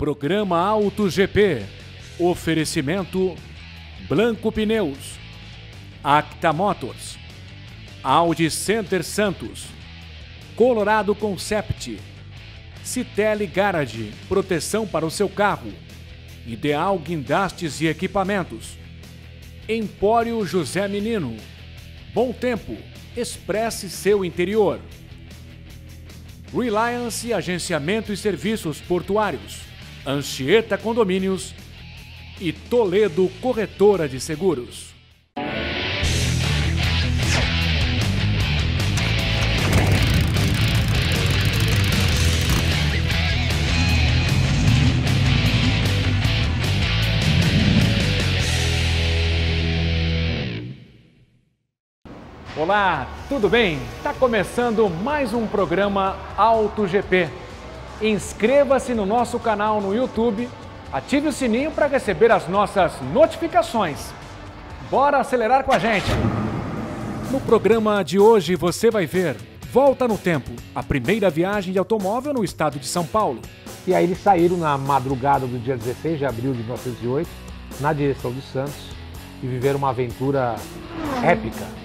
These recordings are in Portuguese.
Programa Auto GP. Oferecimento Blanco Pneus, Acta Motors, Audi Center Santos, Colorado Concept, Citelli Garage, proteção para o seu carro, Ideal Guindastes e Equipamentos, Empório José Menino, Bom Tempo, expresse seu interior, Reliance Agenciamento e Serviços Portuários, Anchieta Condomínios e Toledo Corretora de Seguros. Olá, tudo bem? Está começando mais um programa Auto GP. Inscreva-se no nosso canal no YouTube, ative o sininho para receber as nossas notificações. Bora acelerar com a gente! No programa de hoje você vai ver Volta no Tempo, a primeira viagem de automóvel no estado de São Paulo. E aí eles saíram na madrugada do dia 16 de abril de 1908, na direção de Santos, e viveram uma aventura épica.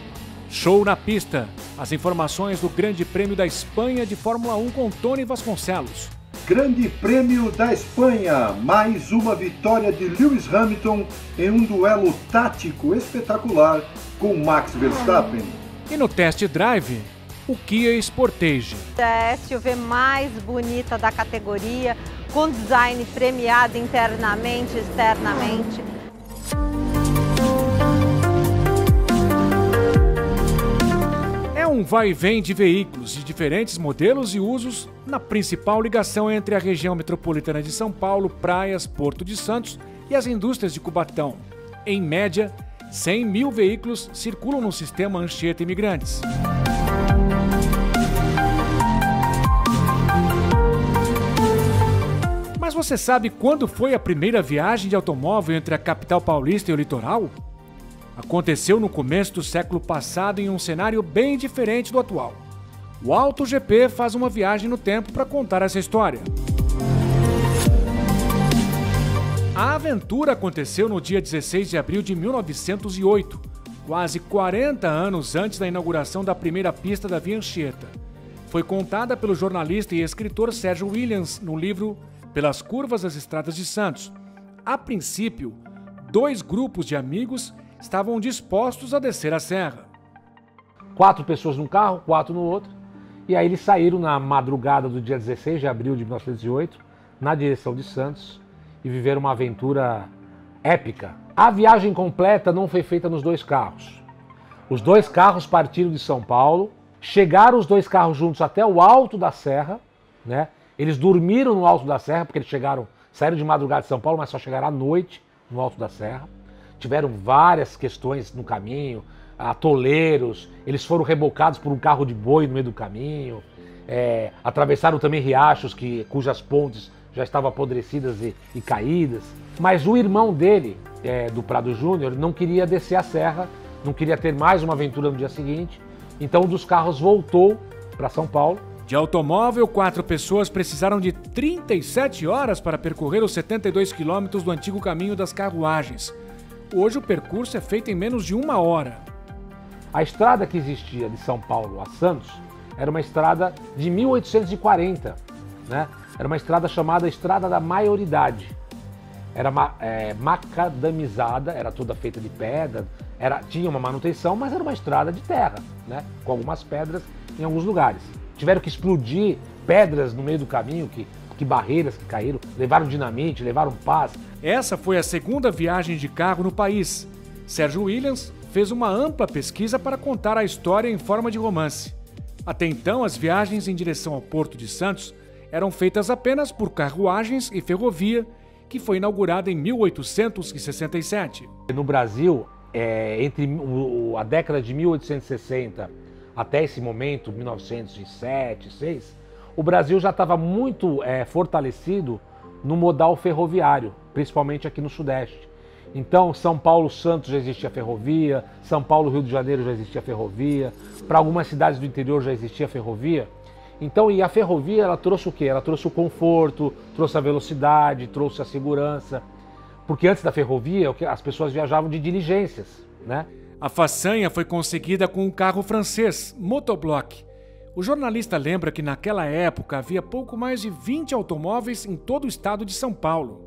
Show na pista, as informações do Grande Prêmio da Espanha de Fórmula 1 com Tony Vasconcelos. Grande Prêmio da Espanha, mais uma vitória de Lewis Hamilton em um duelo tático espetacular com Max Verstappen. E no Test Drive, o Kia Sportage. É a SUV mais bonita da categoria, com design premiado internamente e externamente. Um vai e vem de veículos de diferentes modelos e usos na principal ligação entre a região metropolitana de São Paulo, Praias, Porto de Santos e as indústrias de Cubatão. Em média, 100 mil veículos circulam no sistema Anchieta Imigrantes. Mas você sabe quando foi a primeira viagem de automóvel entre a capital paulista e o litoral? Aconteceu no começo do século passado em um cenário bem diferente do atual. O Auto GP faz uma viagem no tempo para contar essa história. A aventura aconteceu no dia 16 de abril de 1908, quase 40 anos antes da inauguração da primeira pista da Via Anchieta. Foi contada pelo jornalista e escritor Sérgio Williams no livro Pelas Curvas das Estradas de Santos. A princípio, 2 grupos de amigos estavam dispostos a descer a serra. 4 pessoas num carro, 4 no outro. E aí eles saíram na madrugada do dia 16 de abril de 1908, na direção de Santos, e viveram uma aventura épica. A viagem completa não foi feita nos 2 carros. Os 2 carros partiram de São Paulo, chegaram os 2 carros juntos até o alto da serra, né? Eles dormiram no alto da serra, porque eles saíram de madrugada de São Paulo, mas só chegaram à noite no alto da serra. Tiveram várias questões no caminho, atoleiros, eles foram rebocados por um carro de boi no meio do caminho, atravessaram também riachos cujas pontes já estavam apodrecidas e caídas. Mas o irmão dele, do Prado Júnior, não queria descer a serra, não queria ter mais uma aventura no dia seguinte, então um dos carros voltou para São Paulo. De automóvel, 4 pessoas precisaram de 37 horas para percorrer os 72 quilômetros do antigo caminho das carruagens. Hoje o percurso é feito em menos de 1 hora. A estrada que existia de São Paulo a Santos era uma estrada de 1840, né? Era uma estrada chamada Estrada da Maioridade. Era macadamizada, era toda feita de pedra, tinha uma manutenção, mas era uma estrada de terra, né? Com algumas pedras em alguns lugares. Tiveram que explodir pedras no meio do caminho, que barreiras que caíram, levaram dinamite, levaram pás. Essa foi a segunda viagem de carro no país. Sérgio Williams fez uma ampla pesquisa para contar a história em forma de romance. Até então, as viagens em direção ao Porto de Santos eram feitas apenas por carruagens e ferrovia, que foi inaugurada em 1867. No Brasil, entre a década de 1860 até esse momento, 1907, 1906, o Brasil já estava muito fortalecido no modal ferroviário, principalmente aqui no Sudeste. Então, São Paulo-Santos já existia ferrovia, São Paulo-Rio de Janeiro já existia ferrovia, para algumas cidades do interior já existia ferrovia. Então, e a ferrovia, ela trouxe o quê? Ela trouxe o conforto, trouxe a velocidade, trouxe a segurança. Porque antes da ferrovia, as pessoas viajavam de diligências, né? A façanha foi conseguida com um carro francês, Motobloc. O jornalista lembra que naquela época havia pouco mais de 20 automóveis em todo o estado de São Paulo.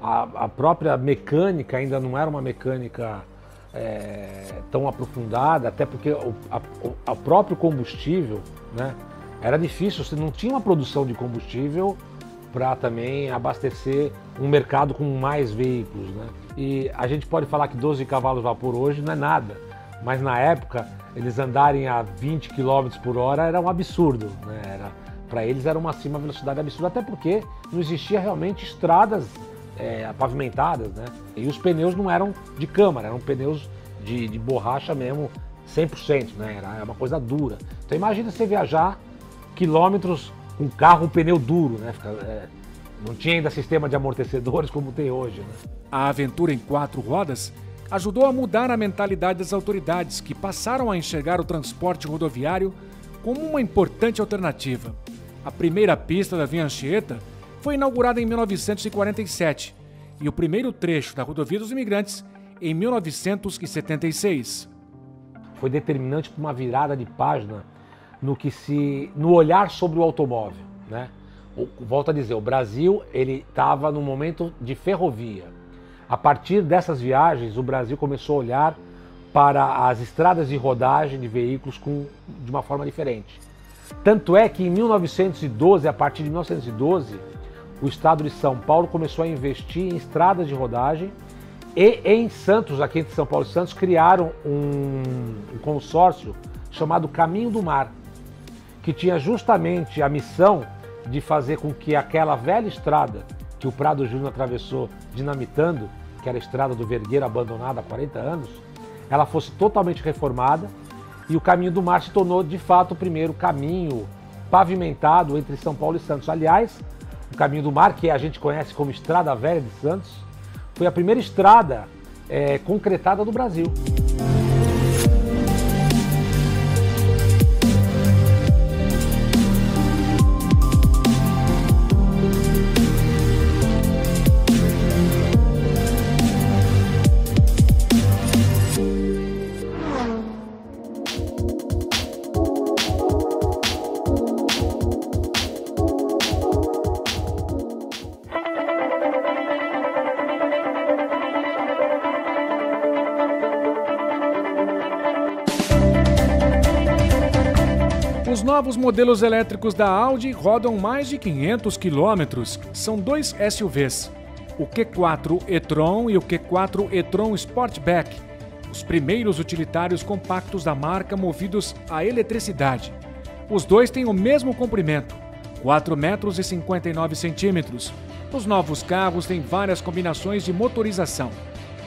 A própria mecânica ainda não era uma mecânica tão aprofundada, até porque o próprio combustível, né, era difícil, você não tinha uma produção de combustível para também abastecer um mercado com mais veículos, né? E a gente pode falar que 12 cavalos vapor hoje não é nada, mas na época eles andarem a 20 km por hora era um absurdo, né? Para eles era uma velocidade absurda, até porque não existia realmente estradas pavimentadas, né? E os pneus não eram de câmara, eram pneus de borracha mesmo, 100%, né? Era uma coisa dura. Então imagina você viajar quilômetros com carro, um pneu duro, né? Não tinha ainda sistema de amortecedores como tem hoje, né? A aventura em 4 rodas ajudou a mudar a mentalidade das autoridades, que passaram a enxergar o transporte rodoviário como uma importante alternativa. A primeira pista da Via Anchieta foi inaugurada em 1947 e o primeiro trecho da Rodovia dos Imigrantes em 1976. Foi determinante para uma virada de página no olhar sobre o automóvel, né? Volto a dizer, o Brasil ele estava num momento de ferrovia. A partir dessas viagens, o Brasil começou a olhar para as estradas de rodagem de veículos de uma forma diferente. Tanto é que em 1912, a partir de 1912, o estado de São Paulo começou a investir em estradas de rodagem e em Santos, aqui entre São Paulo e Santos, criaram um consórcio chamado Caminho do Mar, que tinha justamente a missão de fazer com que aquela velha estrada que o Prado Júnior atravessou dinamitando, que era a estrada do Vergueiro abandonada há 40 anos, ela fosse totalmente reformada e o Caminho do Mar se tornou de fato o primeiro caminho pavimentado entre São Paulo e Santos. Aliás, o Caminho do Mar, que a gente conhece como Estrada Velha de Santos, foi a primeira estrada concretada do Brasil. Os novos modelos elétricos da Audi rodam mais de 500 quilômetros. São 2 SUVs, o Q4 e-tron e o Q4 e-tron Sportback, os primeiros utilitários compactos da marca movidos a eletricidade. Os dois têm o mesmo comprimento, 4,59 metros. Os novos carros têm várias combinações de motorização.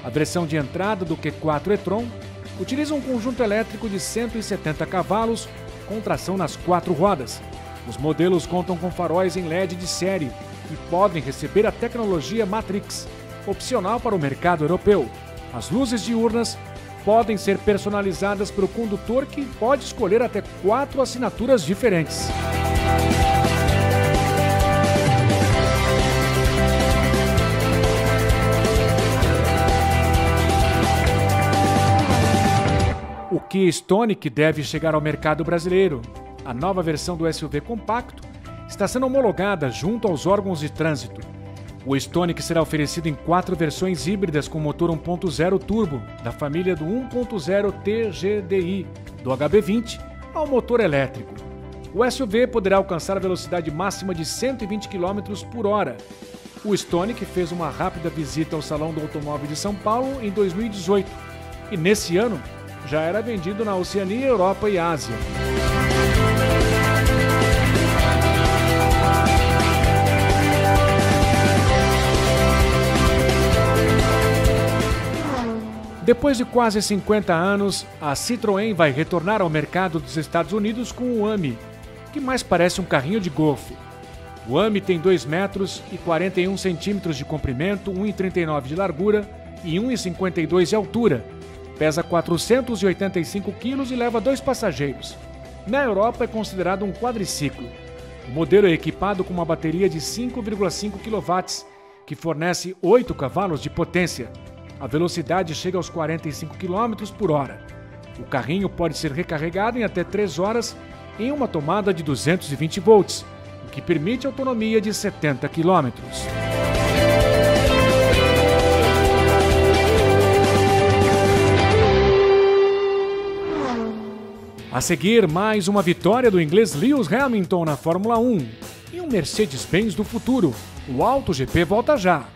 A versão de entrada do Q4 e-tron utiliza um conjunto elétrico de 170 cavalos com tração nas 4 rodas. Os modelos contam com faróis em LED de série e podem receber a tecnologia Matrix, opcional para o mercado europeu. As luzes diurnas podem ser personalizadas pelo condutor, que pode escolher até 4 assinaturas diferentes. O Kia Stonic deve chegar ao mercado brasileiro. A nova versão do SUV compacto está sendo homologada junto aos órgãos de trânsito. O Stonic será oferecido em 4 versões híbridas com motor 1.0 turbo, da família do 1.0 TGDI, do HB20 ao motor elétrico. O SUV poderá alcançar a velocidade máxima de 120 km por hora. O Stonic fez uma rápida visita ao Salão do Automóvel de São Paulo em 2018 e, nesse ano, já era vendido na Oceania, Europa e Ásia. Depois de quase 50 anos, a Citroën vai retornar ao mercado dos Estados Unidos com o Ami, que mais parece um carrinho de golfe. O Ami tem 2 metros e 41 centímetros de comprimento, 1,39 de largura e 1,52 de altura. Pesa 485 quilos e leva 2 passageiros. Na Europa é considerado um quadriciclo. O modelo é equipado com uma bateria de 5,5 kW, que fornece 8 cavalos de potência. A velocidade chega aos 45 km por hora. O carrinho pode ser recarregado em até 3 horas em uma tomada de 220 volts, o que permite autonomia de 70 km. A seguir, mais uma vitória do inglês Lewis Hamilton na Fórmula 1 e um Mercedes-Benz do futuro. O AutoGP volta já.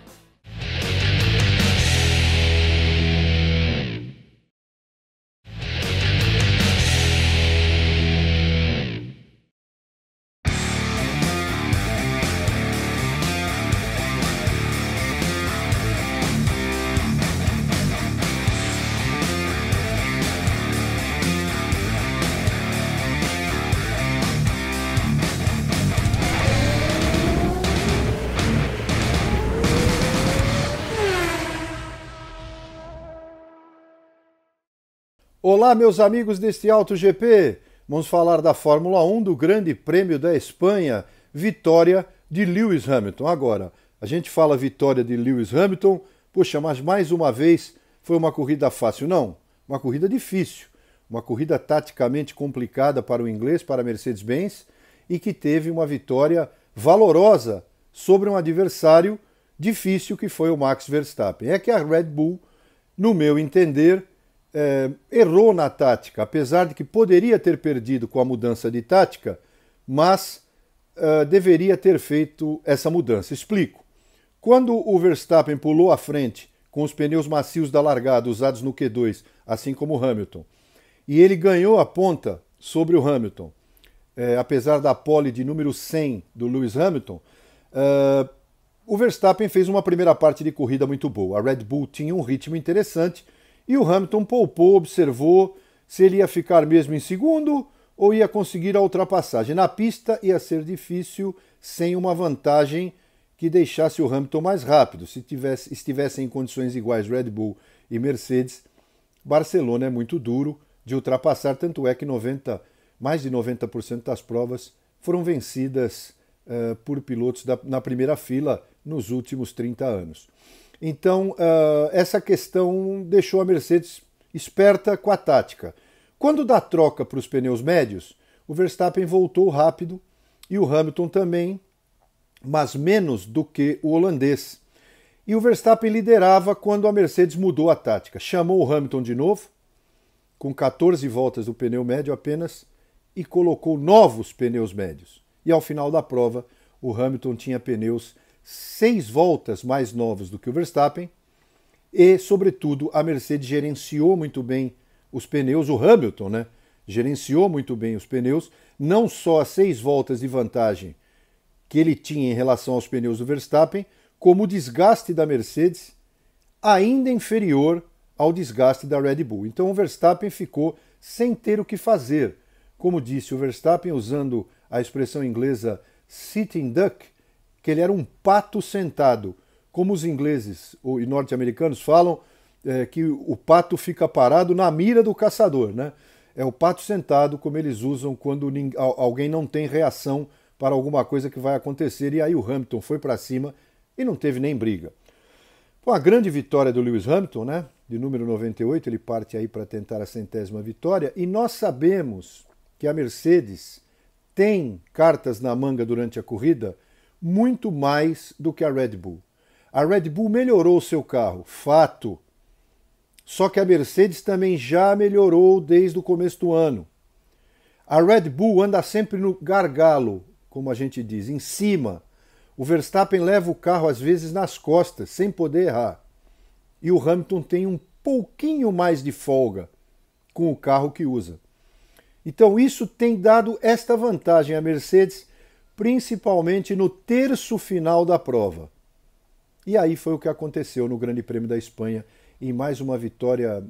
Olá, meus amigos deste AutoGP. Vamos falar da Fórmula 1, do Grande Prêmio da Espanha, vitória de Lewis Hamilton. Agora, a gente fala vitória de Lewis Hamilton, poxa, mas mais uma vez foi uma corrida fácil. Não, uma corrida difícil, uma corrida taticamente complicada para o inglês, para a Mercedes-Benz, e que teve uma vitória valorosa sobre um adversário difícil que foi o Max Verstappen. É que a Red Bull, no meu entender, errou na tática, apesar de que poderia ter perdido com a mudança de tática, mas deveria ter feito essa mudança. Explico. Quando o Verstappen pulou à frente com os pneus macios da largada usados no Q2, assim como o Hamilton, e ele ganhou a ponta sobre o Hamilton, apesar da pole de número 100 do Lewis Hamilton, o Verstappen fez uma primeira parte de corrida muito boa. A Red Bull tinha um ritmo interessante, e o Hamilton poupou, observou se ele ia ficar mesmo em segundo ou ia conseguir a ultrapassagem. Na pista ia ser difícil sem uma vantagem que deixasse o Hamilton mais rápido. Se estivessem em condições iguais Red Bull e Mercedes, Barcelona é muito duro de ultrapassar, tanto é que mais de 90% das provas foram vencidas por pilotos na primeira fila nos últimos 30 anos. Então, essa questão deixou a Mercedes esperta com a tática. Quando dá troca para os pneus médios, o Verstappen voltou rápido e o Hamilton também, mas menos do que o holandês. E o Verstappen liderava quando a Mercedes mudou a tática. Chamou o Hamilton de novo, com 14 voltas do pneu médio apenas, e colocou novos pneus médios. E ao final da prova, o Hamilton tinha pneus 6 voltas mais novos do que o Verstappen e, sobretudo, a Mercedes gerenciou muito bem os pneus, o Hamilton, né? Gerenciou muito bem os pneus, não só as 6 voltas de vantagem que ele tinha em relação aos pneus do Verstappen, como o desgaste da Mercedes ainda inferior ao desgaste da Red Bull. Então o Verstappen ficou sem ter o que fazer. Como disse o Verstappen, usando a expressão inglesa sitting duck, que ele era um pato sentado. Como os ingleses e norte-americanos falam, que o pato fica parado na mira do caçador, né? É o pato sentado, como eles usam quando alguém não tem reação para alguma coisa que vai acontecer. E aí o Hamilton foi para cima e não teve nem briga. Foi uma grande vitória do Lewis Hamilton, né? De número 98, ele parte aí para tentar a 100ª vitória. E nós sabemos que a Mercedes tem cartas na manga durante a corrida muito mais do que a Red Bull. A Red Bull melhorou o seu carro, fato. Só que a Mercedes também já melhorou desde o começo do ano. A Red Bull anda sempre no gargalo, como a gente diz, em cima. O Verstappen leva o carro às vezes nas costas, sem poder errar. E o Hamilton tem um pouquinho mais de folga com o carro que usa. Então isso tem dado esta vantagem à Mercedes, principalmente no terço final da prova. E aí foi o que aconteceu no Grande Prêmio da Espanha, em mais uma vitória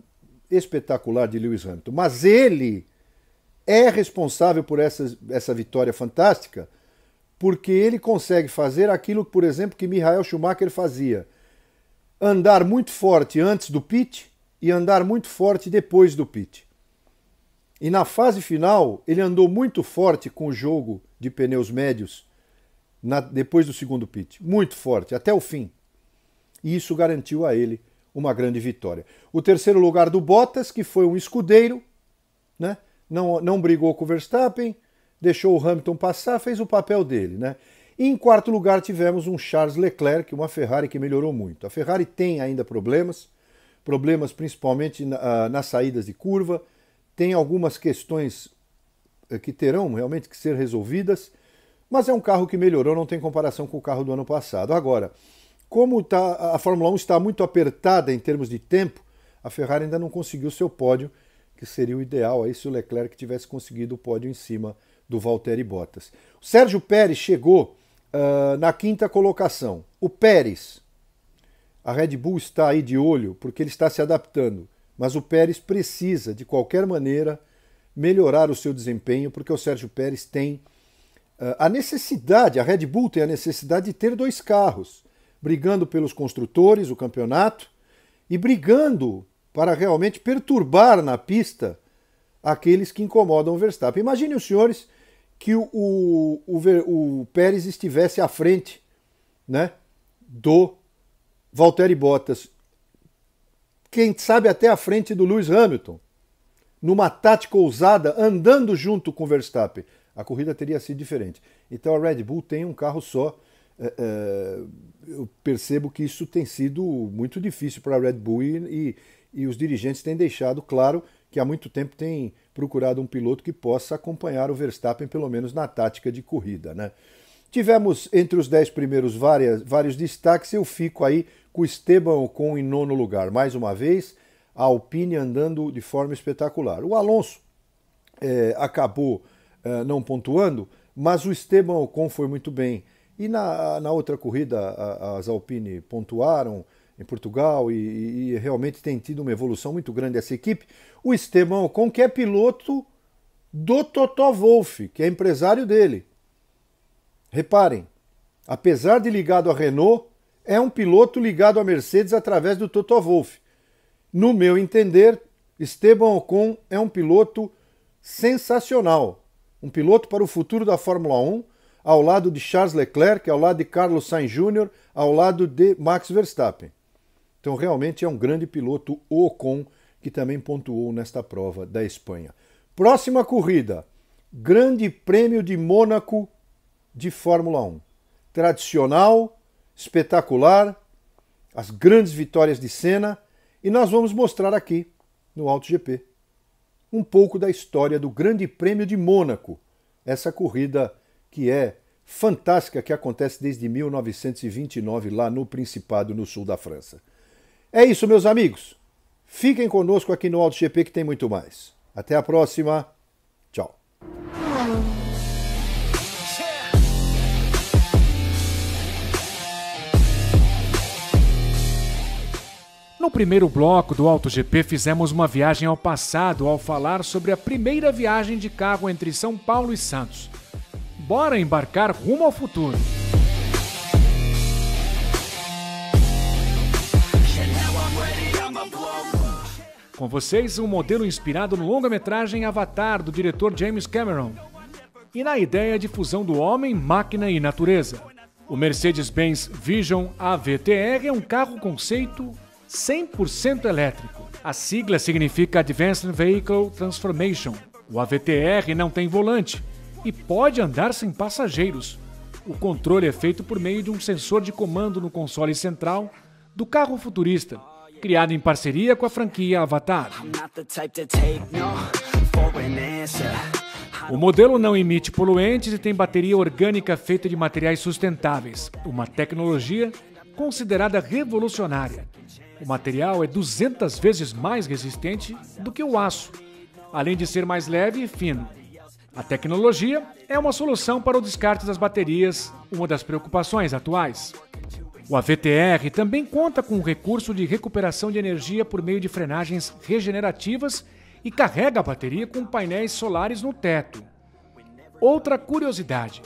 espetacular de Lewis Hamilton. Mas ele é responsável por essa vitória fantástica, porque ele consegue fazer aquilo, por exemplo, que Michael Schumacher fazia. Andar muito forte antes do pit e andar muito forte depois do pit. E na fase final, ele andou muito forte com o jogo de pneus médios depois do segundo pit. Muito forte, até o fim. E isso garantiu a ele uma grande vitória. O terceiro lugar do Bottas, que foi um escudeiro, né? Não brigou com o Verstappen, deixou o Hamilton passar, fez o papel dele, né? E em quarto lugar tivemos um Charles Leclerc, uma Ferrari que melhorou muito. A Ferrari tem ainda problemas principalmente nas saídas de curva, tem algumas questões que terão realmente que ser resolvidas, mas é um carro que melhorou, não tem comparação com o carro do ano passado. Agora, como a Fórmula 1 está muito apertada em termos de tempo, a Ferrari ainda não conseguiu seu pódio, que seria o ideal aí se o Leclerc tivesse conseguido o pódio em cima do Valtteri Bottas. O Sérgio Pérez chegou na quinta colocação. O Pérez, a Red Bull está aí de olho porque ele está se adaptando, mas o Pérez precisa, de qualquer maneira, melhorar o seu desempenho, porque o Sérgio Pérez tem a necessidade, a Red Bull tem a necessidade de ter dois carros, brigando pelos construtores, o campeonato, e brigando para realmente perturbar na pista aqueles que incomodam o Verstappen. Imaginem os senhores que o Pérez estivesse à frente, né, do Valtteri Bottas, quem sabe até à frente do Lewis Hamilton, numa tática ousada, andando junto com o Verstappen. A corrida teria sido diferente. Então a Red Bull tem um carro só. Eu percebo que isso tem sido muito difícil para a Red Bull e os dirigentes têm deixado claro que há muito tempo tem procurado um piloto que possa acompanhar o Verstappen, pelo menos na tática de corrida, né? Tivemos entre os 10 primeiros vários destaques. Eu fico aí com o Esteban Ocon em nono lugar. Mais uma vez, a Alpine andando de forma espetacular. O Alonso acabou não pontuando, mas o Esteban Ocon foi muito bem. E na outra corrida, as Alpine pontuaram em Portugal e realmente tem tido uma evolução muito grande essa equipe. O Esteban Ocon, que é piloto do Toto Wolff, que é empresário dele. Reparem, apesar de ligado à Renault, é um piloto ligado à Mercedes através do Toto Wolff. No meu entender, Esteban Ocon é um piloto sensacional. Um piloto para o futuro da Fórmula 1, ao lado de Charles Leclerc, ao lado de Carlos Sainz Jr., ao lado de Max Verstappen. Então realmente é um grande piloto, o Ocon, que também pontuou nesta prova da Espanha. Próxima corrida, Grande Prêmio de Mônaco de Fórmula 1. Tradicional, espetacular, as grandes vitórias de Senna, e nós vamos mostrar aqui no AutoGP um pouco da história do Grande Prêmio de Mônaco, essa corrida que é fantástica, que acontece desde 1929 lá no Principado, no sul da França. É isso, meus amigos. Fiquem conosco aqui no AutoGP que tem muito mais. Até a próxima. Tchau. No primeiro bloco do AutoGP fizemos uma viagem ao passado ao falar sobre a primeira viagem de carro entre São Paulo e Santos. Bora embarcar rumo ao futuro! Com vocês, um modelo inspirado no longa-metragem Avatar, do diretor James Cameron, e na ideia de fusão do homem, máquina e natureza. O Mercedes-Benz Vision AVTR é um carro conceito 100% elétrico. A sigla significa Advanced Vehicle Transformation. O AVTR não tem volante e pode andar sem passageiros. O controle é feito por meio de um sensor de comando no console central do carro futurista, criado em parceria com a franquia Avatar. O modelo não emite poluentes e tem bateria orgânica feita de materiais sustentáveis, uma tecnologia considerada revolucionária. O material é 200 vezes mais resistente do que o aço, além de ser mais leve e fino. A tecnologia é uma solução para o descarte das baterias, uma das preocupações atuais. O AVTR também conta com um recurso de recuperação de energia por meio de frenagens regenerativas e carrega a bateria com painéis solares no teto. Outra curiosidade: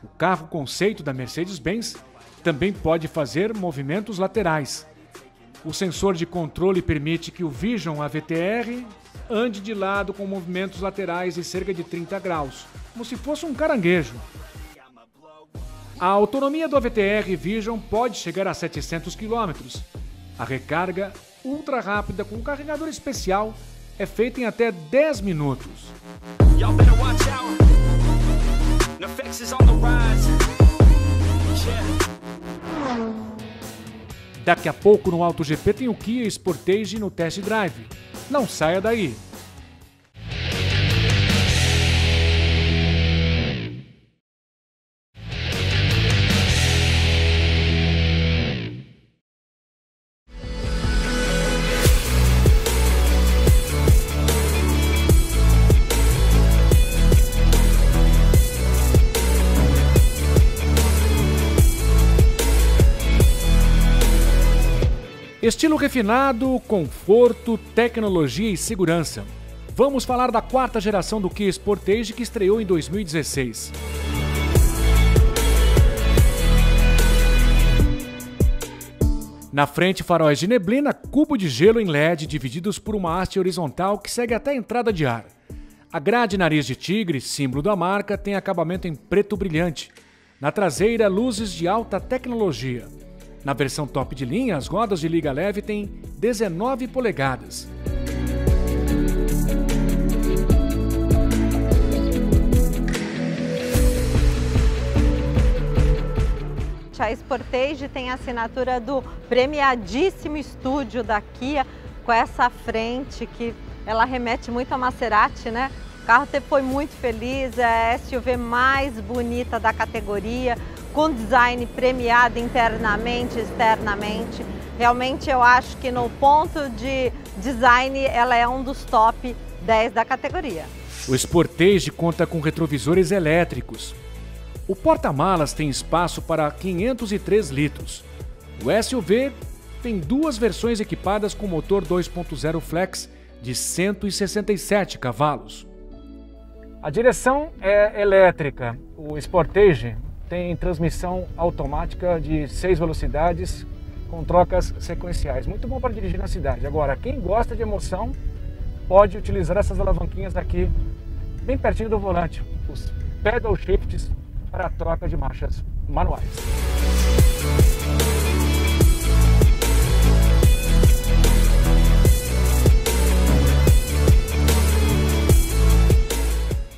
o carro conceito da Mercedes-Benz também pode fazer movimentos laterais. O sensor de controle permite que o Vision AVTR ande de lado com movimentos laterais de cerca de 30 graus, como se fosse um caranguejo. A autonomia do AVTR Vision pode chegar a 700 km. A recarga ultra rápida com um carregador especial é feita em até 10 minutos. Daqui a pouco no AutoGP tem o Kia Sportage no Test Drive. Não saia daí! Estilo refinado, conforto, tecnologia e segurança. Vamos falar da quarta geração do Kia Sportage que estreou em 2016. Na frente, faróis de neblina, cubo de gelo em LED divididos por uma haste horizontal que segue até a entrada de ar. A grade nariz de tigre, símbolo da marca, tem acabamento em preto brilhante. Na traseira, luzes de alta tecnologia. Na versão top de linha, as rodas de liga leve têm 19 polegadas. A Sportage tem a assinatura do premiadíssimo estúdio da Kia, com essa frente que ela remete muito a Maserati, né? O carro foi muito feliz, é a SUV mais bonita da categoria, com design premiado internamente e externamente. Realmente eu acho que no ponto de design ela é um dos top 10 da categoria. O Sportage conta com retrovisores elétricos. O porta-malas tem espaço para 503 litros. O SUV tem duas versões equipadas com motor 2.0 flex de 167 cavalos. A direção é elétrica. O Sportage tem transmissão automática de 6 velocidades com trocas sequenciais. Muito bom para dirigir na cidade. Agora, quem gosta de emoção pode utilizar essas alavanquinhas aqui bem pertinho do volante. Os pedal shifts para a troca de marchas manuais.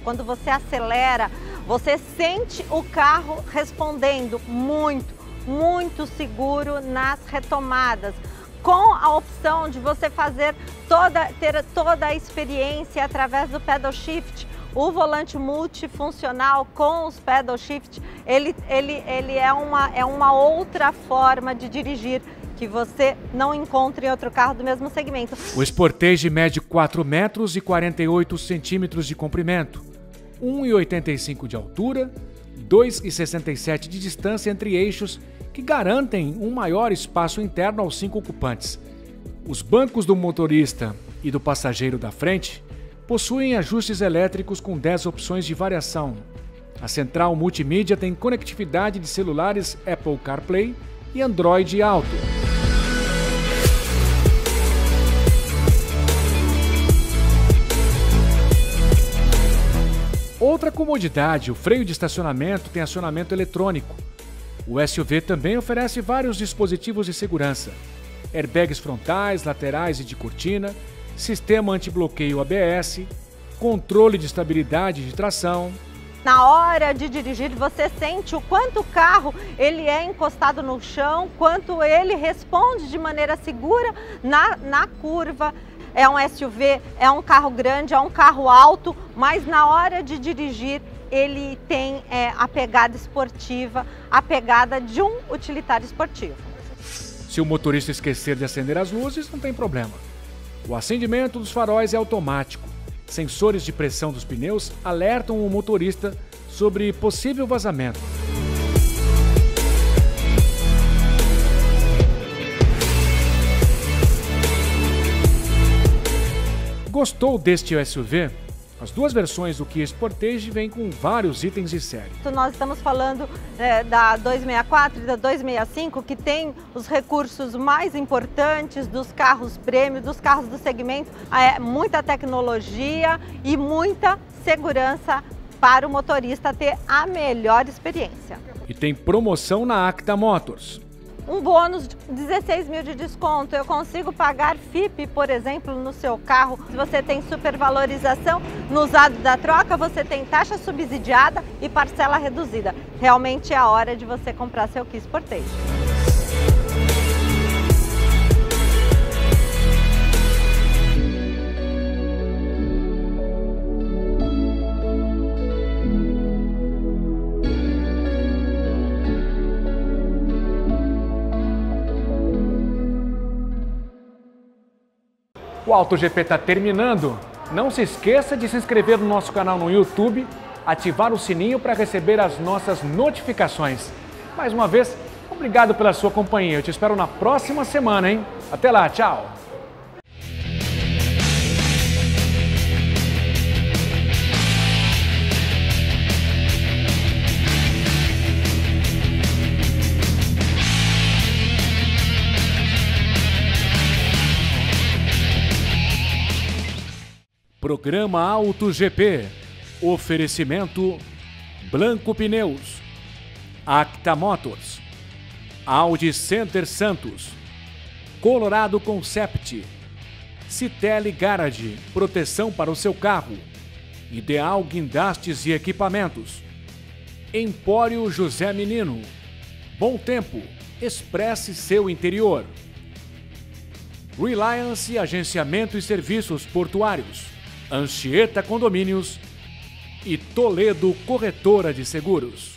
Quando você acelera, você sente o carro respondendo muito seguro nas retomadas, com a opção de você ter toda a experiência através do pedal shift. O volante multifuncional com os pedal shift, ele é uma outra forma de dirigir que você não encontra em outro carro do mesmo segmento. O Sportage mede 4 metros e 48 centímetros de comprimento, 1,85 de altura, 2,67 de distância entre eixos, que garantem um maior espaço interno aos 5 ocupantes. Os bancos do motorista e do passageiro da frente possuem ajustes elétricos com 10 opções de variação. A central multimídia tem conectividade de celulares Apple CarPlay e Android Auto. Outra comodidade, o freio de estacionamento tem acionamento eletrônico. O SUV também oferece vários dispositivos de segurança: airbags frontais, laterais e de cortina, sistema antibloqueio ABS, controle de estabilidade de tração. Na hora de dirigir, você sente o quanto o carro ele é encostado no chão, quanto ele responde de maneira segura na curva. É um SUV, é um carro grande, é um carro alto, mas na hora de dirigir ele tem a pegada esportiva, a pegada de um utilitário esportivo. Se o motorista esquecer de acender as luzes, não tem problema. O acendimento dos faróis é automático. Sensores de pressão dos pneus alertam o motorista sobre possível vazamento. Gostou deste SUV? As duas versões do Kia Sportage vêm com vários itens de série. Nós estamos falando da 264 e da 265, que tem os recursos mais importantes dos carros prêmio, dos carros do segmento, muita tecnologia e muita segurança para o motorista ter a melhor experiência. E tem promoção na Acta Motors. Um bônus de 16 mil de desconto. Eu consigo pagar FIP, por exemplo, no seu carro. Se você tem supervalorização no usado da troca, você tem taxa subsidiada e parcela reduzida. Realmente é a hora de você comprar seu Kia Sportage. O AutoGP está terminando. Não se esqueça de se inscrever no nosso canal no YouTube, ativar o sininho para receber as nossas notificações. Mais uma vez, obrigado pela sua companhia. Eu te espero na próxima semana, hein? Até lá, tchau! Programa AutoGP. Oferecimento Blanco Pneus, Acta Motors, Audi Center Santos, Colorado Concept, Citelli Garage, proteção para o seu carro, Ideal Guindastes e Equipamentos, Empório José Menino, Bom Tempo, expresse seu interior, Reliance Agenciamento e Serviços Portuários, Anchieta Condomínios e Toledo Corretora de Seguros.